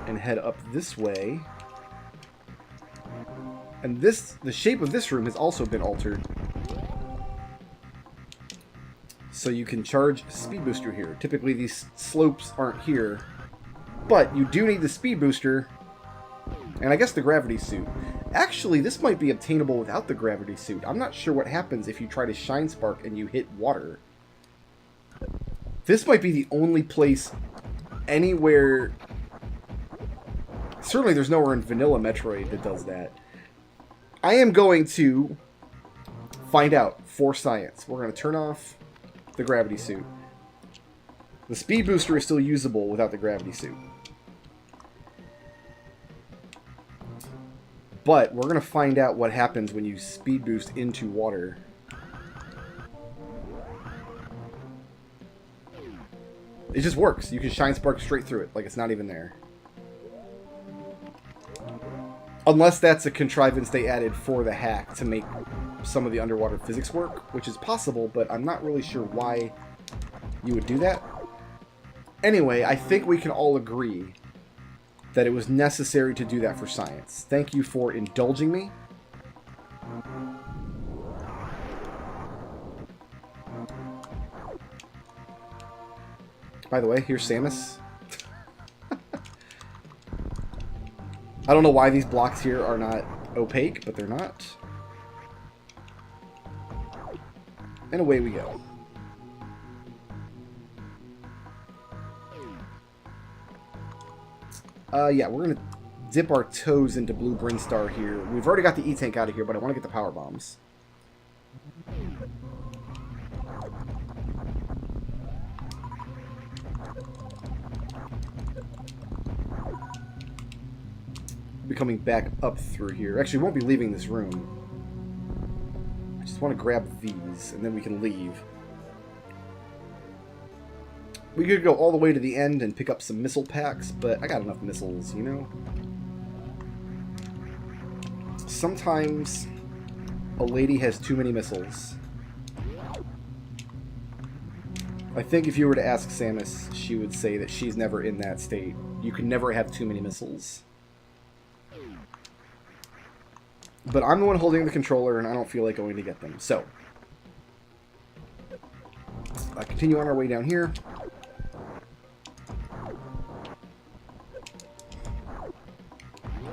and head up this way. And the shape of this room has also been altered. So you can charge Speed Booster here. Typically these slopes aren't here, but you do need the Speed Booster, and I guess the Gravity Suit. Actually, this might be obtainable without the Gravity Suit. I'm not sure what happens if you try to Shine Spark and you hit water. This might be the only place anywhere... Certainly there's nowhere in vanilla Metroid that does that. I am going to find out for science. We're going to turn off the Gravity Suit. The Speed Booster is still usable without the Gravity Suit. But we're going to find out what happens when you Speed Boost into water. It just works. You can Shine Spark straight through it, like it's not even there. Unless that's a contrivance they added for the hack to make some of the underwater physics work, which is possible, but I'm not really sure why you would do that. Anyway, I think we can all agree that it was necessary to do that for science. Thank you for indulging me. By the way, here's Samus. I don't know why these blocks here are not opaque, but they're not. And away we go. Yeah, we're going to dip our toes into Blue Brinstar here. We've already got the E-Tank out of here, but I want to get the power bombs. We'll be coming back up through here. Actually, we won't be leaving this room. I just want to grab these, and then we can leave. We could go all the way to the end and pick up some missile packs, but I got enough missiles, you know? Sometimes a lady has too many missiles. I think if you were to ask Samus, she would say that she's never in that state. You can never have too many missiles. But I'm the one holding the controller, and I don't feel like going to get them. So, continue on our way down here.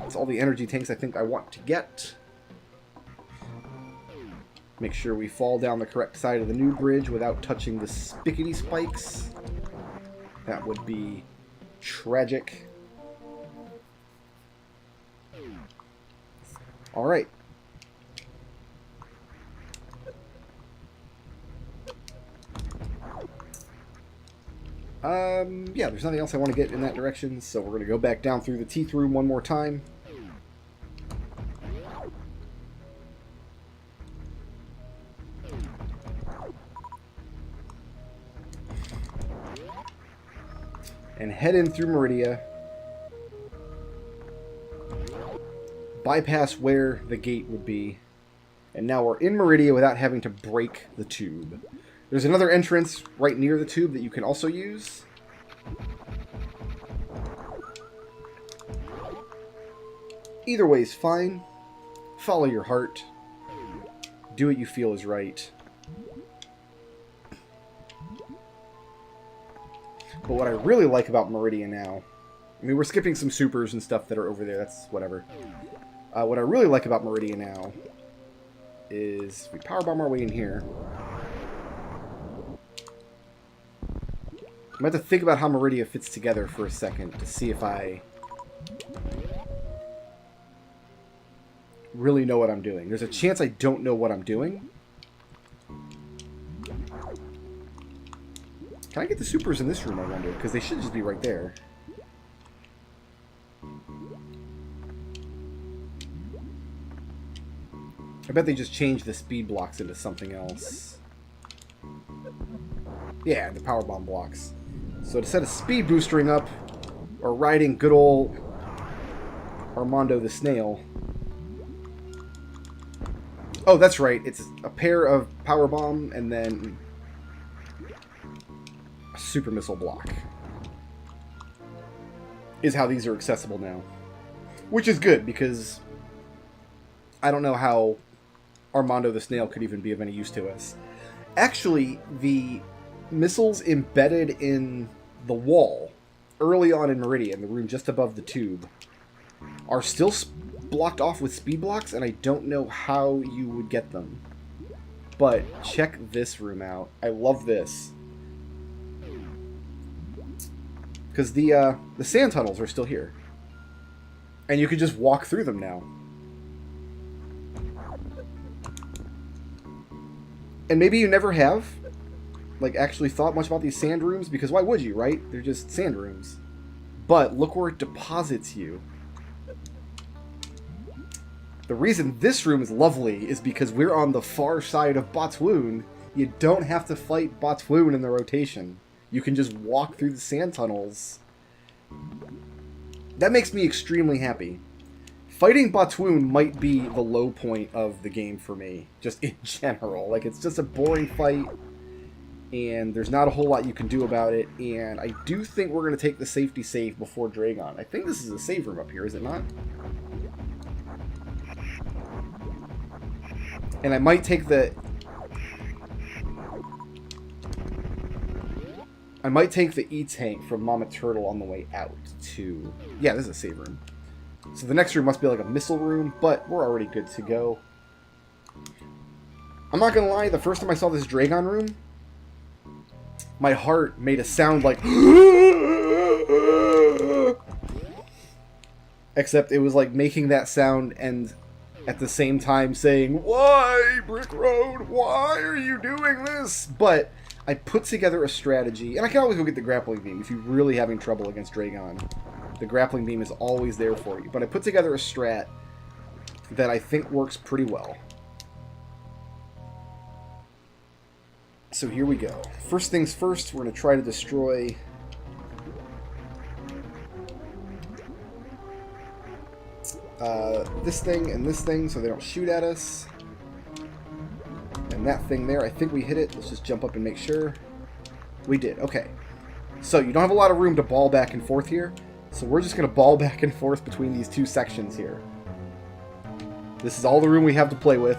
That's all the energy tanks I think I want to get. Make sure we fall down the correct side of the new bridge without touching the spickety spikes. That would be tragic. Alright. Yeah, there's nothing else I want to get in that direction, so we're going to go back down through the teeth room one more time. And head in through Meridia. Bypass where the gate would be. And now we're in Meridia without having to break the tube. There's another entrance right near the tube that you can also use. Either way is fine. Follow your heart. Do what you feel is right. But what I really like about Meridia now... I mean, we're skipping some supers and stuff that are over there. That's whatever. What I really like about Meridia now is we powerbomb our way in here. I'm going to have to think about how Meridia fits together for a second to see if I really know what I'm doing. There's a chance I don't know what I'm doing. Can I get the supers in this room, I wonder? Because they should just be right there. I bet they just changed the speed blocks into something else. Yeah, the powerbomb blocks. So instead of speed boostering up, or riding good old Armando the Snail... Oh, that's right. It's a pair of powerbomb and then a super missile block. is how these are accessible now. Which is good, because I don't know how Armando the Snail could even be of any use to us. Actually, the missiles embedded in the wall early on in Meridia, in the room just above the tube, are still blocked off with speed blocks, and I don't know how you would get them. But check this room out. I love this. Because the sand tunnels are still here. And you can just walk through them now. And maybe you never have, like, actually thought much about these sand rooms, because why would you, right? They're just sand rooms. But look where it deposits you. The reason this room is lovely is because we're on the far side of Botswoon. You don't have to fight Botswoon in the rotation. You can just walk through the sand tunnels. That makes me extremely happy. Fighting Botswoon might be the low point of the game for me, just in general. Like, it's just a boring fight, and there's not a whole lot you can do about it, and I do think we're going to take the safety save before Draygon. I think this is a save room up here, is it not? And I might take the... E-Tank from Mama Turtle on the way out, too. Yeah, this is a save room. So the next room must be like a missile room, but we're already good to go. I'm not gonna lie, the first time I saw this Draygon room, my heart made a sound like... Except it was like making that sound and at the same time saying, "Why, Brickroad? Why are you doing this?" But I put together a strategy, and I can always go get the grappling beam if you're really having trouble against Draygon. The grappling beam is always there for you. But I put together a strat that I think works pretty well. So here we go. First things first, we're going to try to destroy... this thing and this thing so they don't shoot at us. And that thing there, I think we hit it. Let's just jump up and make sure. We did. Okay. So you don't have a lot of room to ball back and forth here. So we're just going to ball back and forth between these two sections here. This is all the room we have to play with.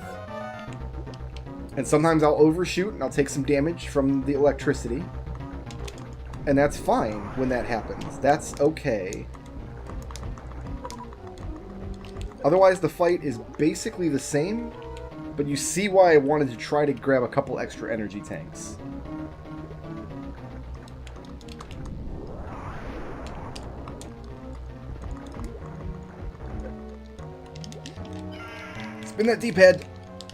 And sometimes I'll overshoot and I'll take some damage from the electricity. And that's fine when that happens. That's okay. Otherwise, the fight is basically the same. But you see why I wanted to try to grab a couple extra energy tanks. Spin that D-pad!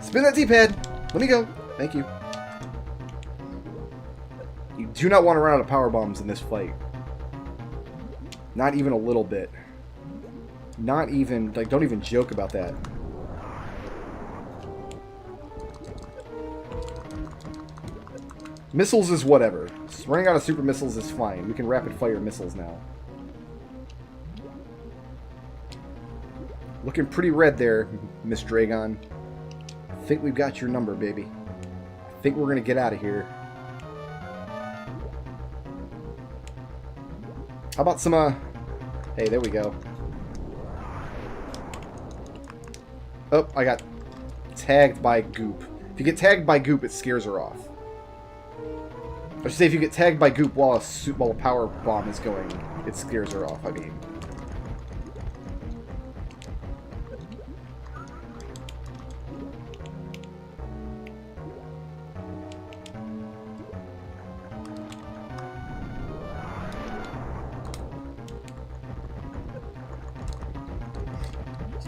Spin that D-pad! Let me go! Thank you. You do not want to run out of power bombs in this fight. Not even a little bit. Not even, like, don't even joke about that. Missiles is whatever. Running out of super missiles is fine. We can rapid fire missiles now. Looking pretty red there, Miss Draygon. I think we've got your number, baby. I think we're going to get out of here. How about some, Hey, there we go. Oh, I got tagged by Goop. If you get tagged by Goop, it scares her off. I should say, if you get tagged by Goop while a power bomb is going, it scares her off, I mean.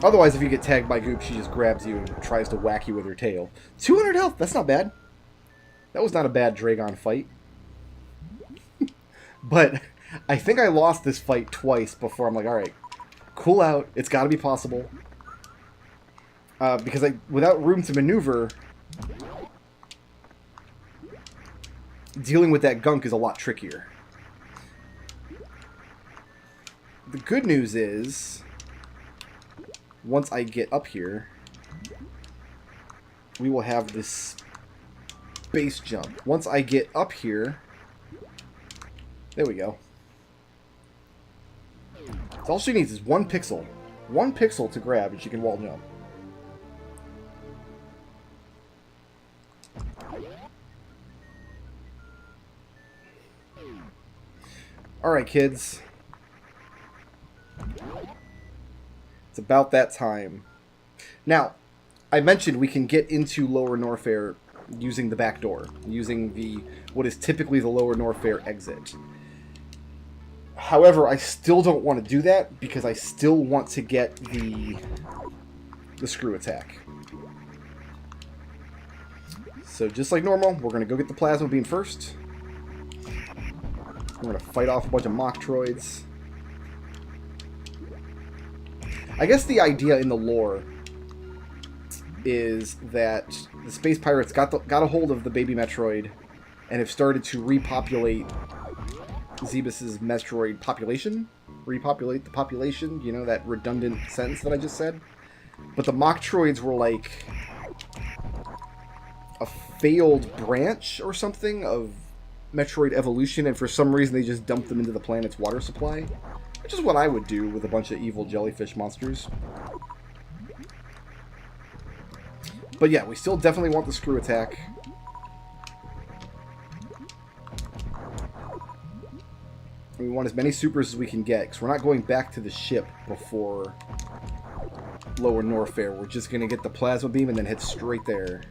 Otherwise, if you get tagged by Goop, she just grabs you and tries to whack you with her tail. 200 health, that's not bad. That was not a bad Draygon fight. But I think I lost this fight twice before I'm like, alright, cool out, it's gotta be possible. Because without room to maneuver, dealing with that gunk is a lot trickier. The good news is... once I get up here, we will have this base jump. Once I get up here, there we go. So all she needs is 1 pixel. 1 pixel to grab and she can wall jump. Alright, kids. It's about that time. Now, I mentioned we can get into Lower Norfair using the back door, using what is typically the Lower Norfair exit. However, I still don't want to do that because I still want to get the screw attack. So just like normal, we're going to go get the plasma beam first. We're going to fight off a bunch of mock droids. I guess the idea in the lore is that the space pirates got a hold of the baby Metroid and have started to repopulate Zebus's Metroid population. Repopulate the population, you know, that redundant sentence that I just said. But the mock droids were like a failed branch or something of Metroid evolution, and for some reason they just dumped them into the planet's water supply. Which is what I would do with a bunch of evil jellyfish monsters. But yeah, we still definitely want the screw attack. We want as many supers as we can get, because we're not going back to the ship before Lower Norfair. We're just going to get the plasma beam and then head straight there.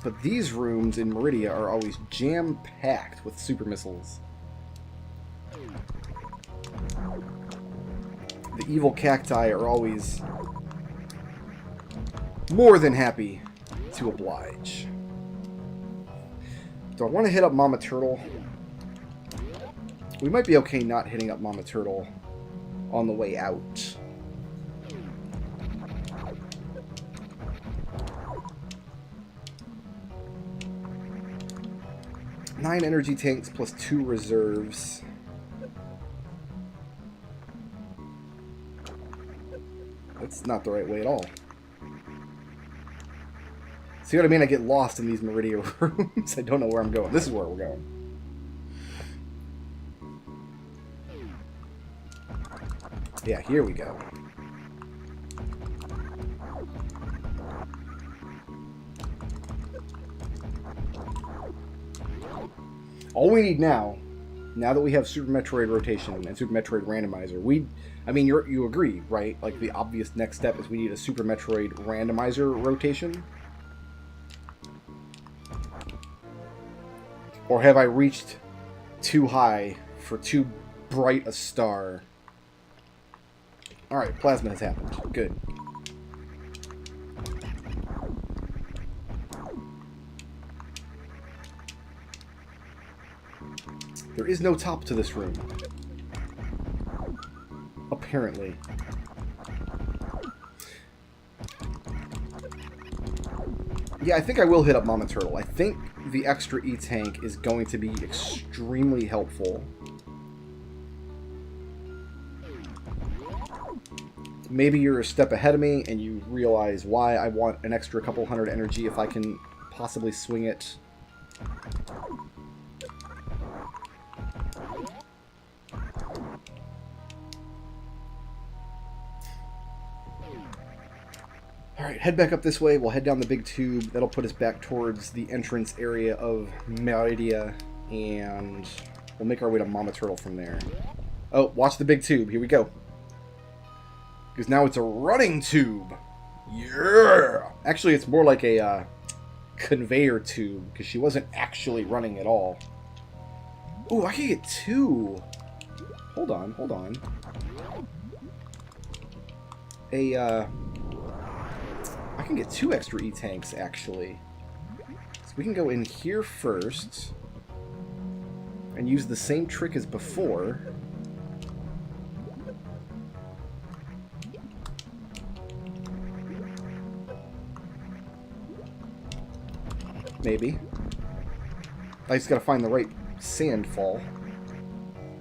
But these rooms in Meridia are always jam-packed with super missiles. The evil cacti are always more than happy to oblige. Do I want to hit up Mama Turtle? We might be okay not hitting up Mama Turtle on the way out. Nine energy tanks plus 2 reserves. That's not the right way at all. See what I mean? I get lost in these Meridia rooms. I don't know where I'm going. This is where we're going. Yeah, here we go. All we need now that we have Super Metroid rotation and Super Metroid randomizer, I mean, you agree, right? Like, the obvious next step is we need a Super Metroid randomizer rotation? Or have I reached too high for too bright a star? Alright, plasma has happened. Good. There is no top to this room. Apparently. Yeah, I think I will hit up Mama Turtle. I think the extra E-Tank is going to be extremely helpful. Maybe you're a step ahead of me and you realize why I want an extra couple hundred energy if I can possibly swing it. Alright, head back up this way. We'll head down the big tube. That'll put us back towards the entrance area of Meridia, and we'll make our way to Mama Turtle from there. Oh, watch the big tube. Here we go. Because now it's a running tube. Yeah! Actually, it's more like a conveyor tube, because she wasn't actually running at all. Ooh, I can get 2. Hold on, hold on. I can get 2 extra E-Tanks, actually. So we can go in here first and use the same trick as before. Maybe. I just gotta find the right sand fall.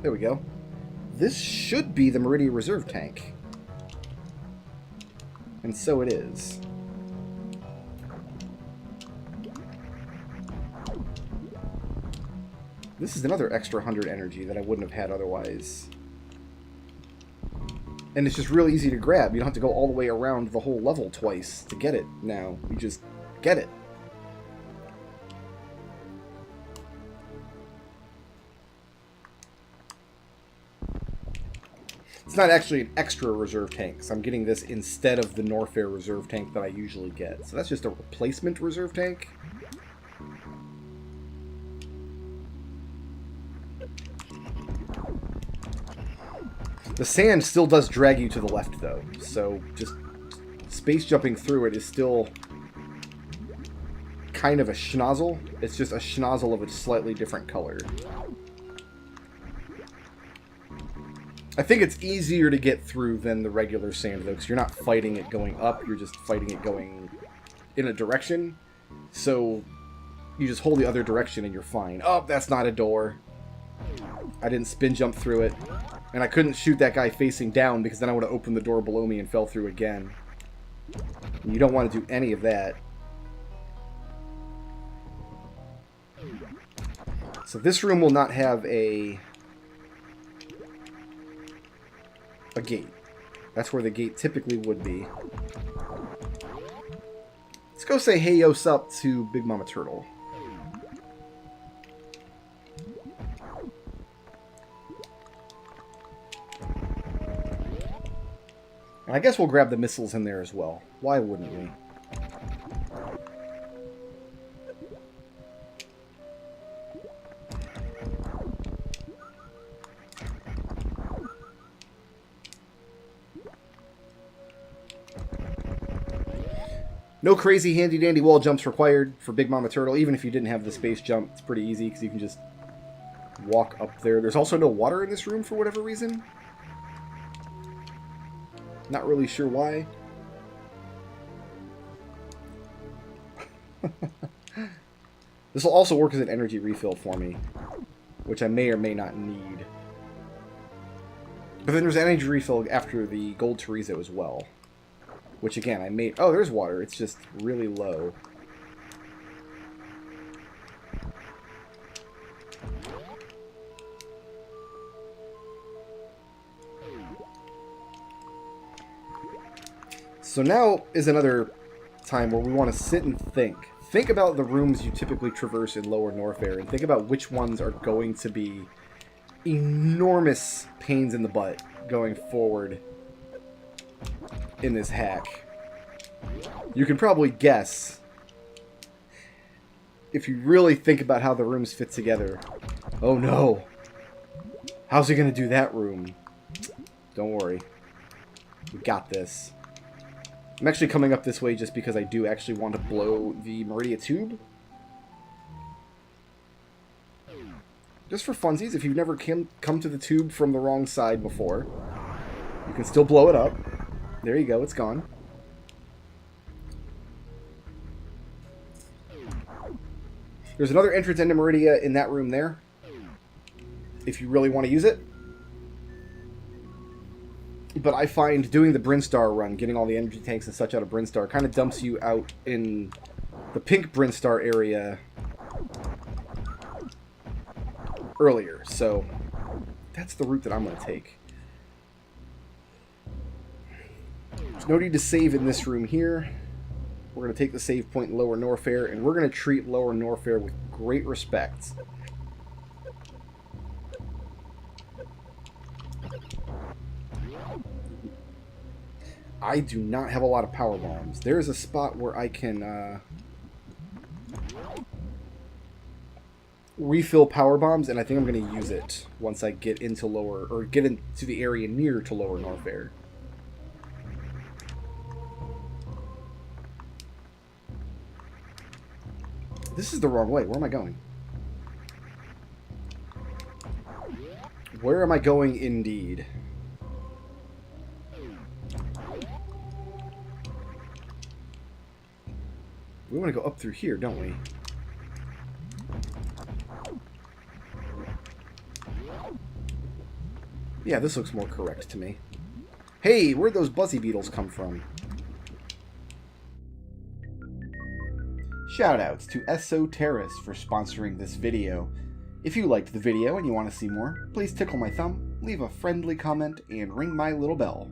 There we go. This should be the Meridia Reserve Tank. And so it is. This is another extra 100 energy that I wouldn't have had otherwise. And it's just really easy to grab. You don't have to go all the way around the whole level twice to get it now. You just get it. It's not actually an extra reserve tank, so I'm getting this instead of the Norfair reserve tank that I usually get. So that's just a replacement reserve tank. The sand still does drag you to the left, though, so just space jumping through it is still kind of a schnozzle. It's just a schnozzle of a slightly different color. I think it's easier to get through than the regular sand, though, because you're not fighting it going up, you're just fighting it going in a direction. So you just hold the other direction and you're fine. Oh, that's not a door. I didn't spin jump through it. And I couldn't shoot that guy facing down because then I would have opened the door below me and fell through again. And you don't want to do any of that. So this room will not have a gate. That's where the gate typically would be. Let's go say hey yo sup to Big Mama Turtle. And I guess we'll grab the missiles in there as well. Why wouldn't we? No crazy handy-dandy wall jumps required for Big Mama Turtle. Even if you didn't have the space jump, it's pretty easy because you can just walk up there. There's also no water in this room for whatever reason. Not really sure why. This will also work as an energy refill for me, which I may or may not need. But then there's an energy refill after the Gold Chorizo as well. Which again, I may... Oh, there's water. It's just really low. So now is another time where we want to sit and think. Think about the rooms you typically traverse in Lower Norfair, and think about which ones are going to be enormous pains in the butt going forward in this hack. You can probably guess, if you really think about how the rooms fit together. Oh no! How's he going to do that room? Don't worry. We got this. I'm actually coming up this way just because I do actually want to blow the Meridia tube. Just for funsies, if you've never come to the tube from the wrong side before, you can still blow it up. There you go, it's gone. There's another entrance into Meridia in that room there, if you really want to use it. But I find doing the Brinstar run, getting all the energy tanks and such out of Brinstar, kind of dumps you out in the pink Brinstar area earlier. So that's the route that I'm going to take. There's no need to save in this room here. We're going to take the save point in Lower Norfair, and we're going to treat Lower Norfair with great respect. I do not have a lot of power bombs. There's a spot where I can refill power bombs, and I think I'm going to use it once I get into Lower, or get into the area near to Lower Norfair. This is the wrong way. Where am I going? Where am I going indeed? We want to go up through here, don't we? Yeah, this looks more correct to me. Hey, where'd those buzzy beetles come from? Shoutouts to Esoterris for sponsoring this video. If you liked the video and you want to see more, please tickle my thumb, leave a friendly comment, and ring my little bell.